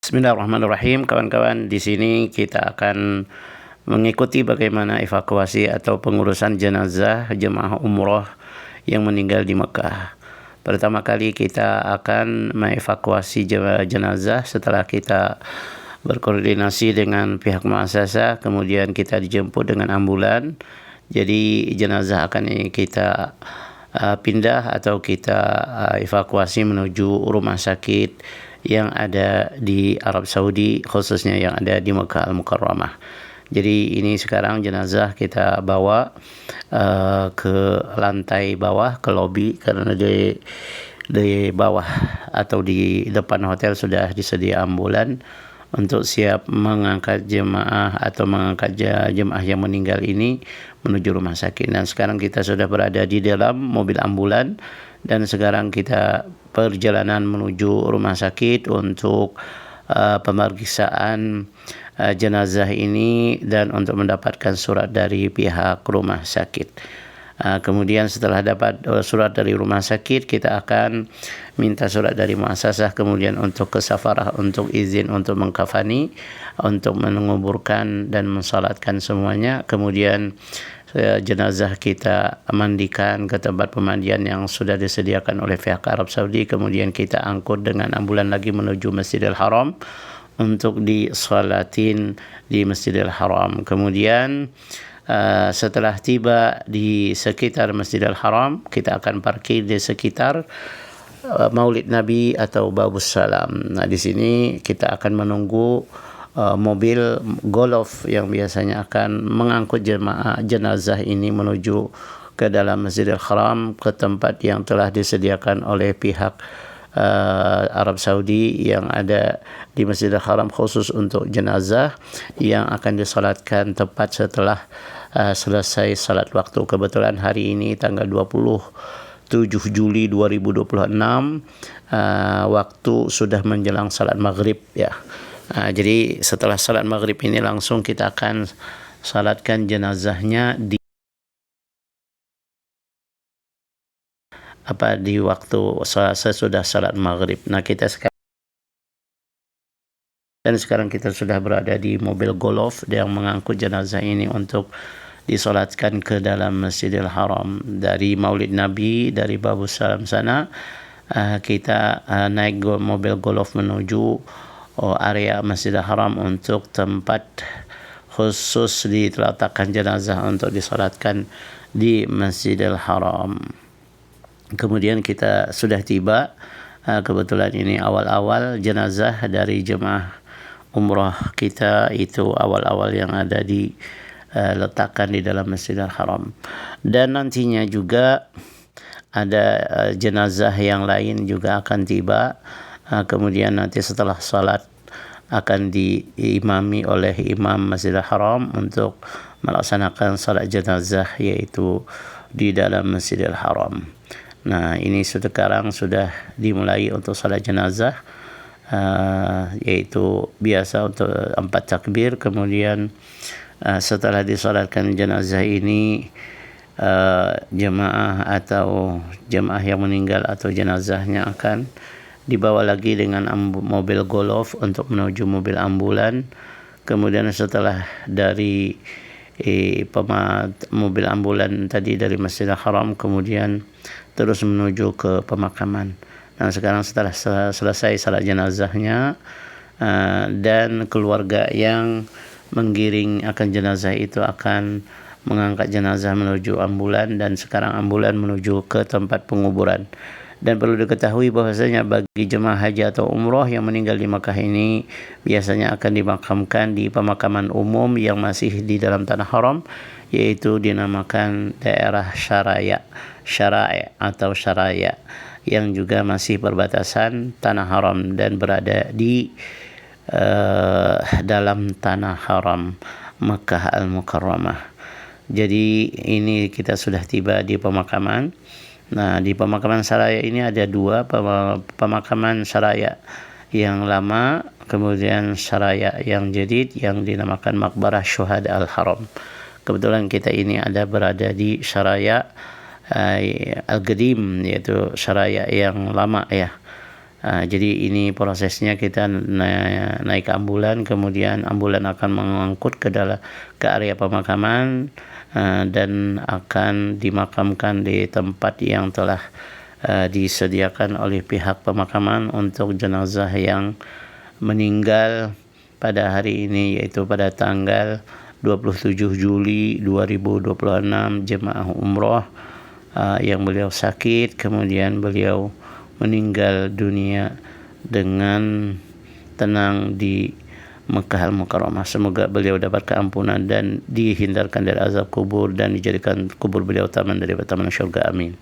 Bismillahirrahmanirrahim. Kawan-kawan, di sini kita akan mengikuti bagaimana evakuasi atau pengurusan jenazah jemaah umroh yang meninggal di Mekah. Pertama kali kita akan mengevakuasi jenazah setelah kita berkoordinasi dengan pihak muassasah, kemudian kita dijemput dengan ambulan. Jadi jenazah akan kita pindah atau kita evakuasi menuju rumah sakit yang ada di Arab Saudi, khususnya yang ada di Mekah Al-Mukarramah. Jadi ini sekarang jenazah kita bawa ke lantai bawah, ke lobi, karena di bawah atau di depan hotel sudah disedia ambulan untuk siap mengangkat jemaah atau mengangkat jemaah yang meninggal ini menuju rumah sakit. Dan sekarang kita sudah berada di dalam mobil ambulan dan sekarang kita perjalanan menuju rumah sakit untuk pemeriksaan jenazah ini dan untuk mendapatkan surat dari pihak rumah sakit. Kemudian setelah dapat surat dari rumah sakit, kita akan minta surat dari muassasah kemudian untuk ke safarah, untuk izin untuk mengkafani, untuk menguburkan dan mensalatkan semuanya. Kemudian jenazah kita mandikan ke tempat pemandian yang sudah disediakan oleh pihak Arab Saudi. Kemudian kita angkut dengan ambulan lagi menuju Masjidil Haram untuk disalatin di Masjidil Haram. Kemudian setelah tiba di sekitar Masjidil Haram, kita akan parkir di sekitar Maulid Nabi atau Babus Salam. Nah, di sini kita akan menunggu mobil Golf yang biasanya akan mengangkut jenazah ini menuju ke dalam Masjidil Haram, ke tempat yang telah disediakan oleh pihak Arab Saudi yang ada di Masjidil Haram khusus untuk jenazah yang akan disalatkan tepat setelah selesai salat waktu. Kebetulan hari ini tanggal 27 Juli 2026, waktu sudah menjelang salat maghrib ya. Jadi setelah salat maghrib ini langsung kita akan salatkan jenazahnya di waktu sesudah salat maghrib. Nah, sekarang kita sudah berada di mobil Golf yang mengangkut jenazah ini untuk disolatkan ke dalam Masjidil Haram. Dari Maulid Nabi, dari Babus Salam sana, kita naik mobil Golf menuju area Masjidil Haram untuk tempat khusus diletakkan jenazah untuk disolatkan di Masjidil Haram. Kemudian kita sudah tiba, kebetulan ini awal-awal jenazah dari jemaah umrah kita, itu awal-awal yang ada di letakkan di dalam Masjidil Haram. Dan nantinya juga ada jenazah yang lain juga akan tiba. Kemudian nanti setelah salat akan diimami oleh imam Masjidil Haram untuk melaksanakan salat jenazah, yaitu di dalam Masjidil Haram. Nah, ini sekarang sudah dimulai untuk salat jenazah, yaitu biasa untuk 4 takbir. Kemudian setelah disalatkan jenazah ini, jemaah atau jemaah yang meninggal atau jenazahnya akan dibawa lagi dengan mobil Golf untuk menuju mobil ambulan. Kemudian setelah dari mobil ambulan tadi dari Masjidil Haram, kemudian terus menuju ke pemakaman. Nah, sekarang setelah selesai salat jenazahnya dan keluarga yang menggiring akan jenazah itu akan mengangkat jenazah menuju ambulan, dan sekarang ambulan menuju ke tempat penguburan. Dan perlu diketahui bahwasanya bagi jemaah haji atau umroh yang meninggal di Makkah ini biasanya akan dimakamkan di pemakaman umum yang masih di dalam tanah haram, yaitu dinamakan daerah Syaraya atau Syaraya, yang juga masih perbatasan tanah haram dan berada di dalam tanah haram Makkah Al-Mukarramah. Jadi ini kita sudah tiba di pemakaman. Nah, di pemakaman Syaraya ini ada 2, pemakaman Syaraya yang lama, kemudian Syaraya yang jadid yang dinamakan Maqbarah Syuhada Al-Haram. Kebetulan kita ini ada berada di Syaraya Al-Qadim, yaitu Syaraya yang lama ya. Jadi ini prosesnya, kita naik ambulan, kemudian ambulan akan mengangkut ke area pemakaman, dan akan dimakamkan di tempat yang telah disediakan oleh pihak pemakaman untuk jenazah yang meninggal pada hari ini, yaitu pada tanggal 27 Juli 2026, jemaah umroh yang beliau sakit, kemudian beliau meninggal dunia dengan tenang di Mekah Al-Mukarramah. Semoga beliau dapat keampunan dan dihindarkan dari azab kubur dan dijadikan kubur beliau taman dari taman syurga. Amin.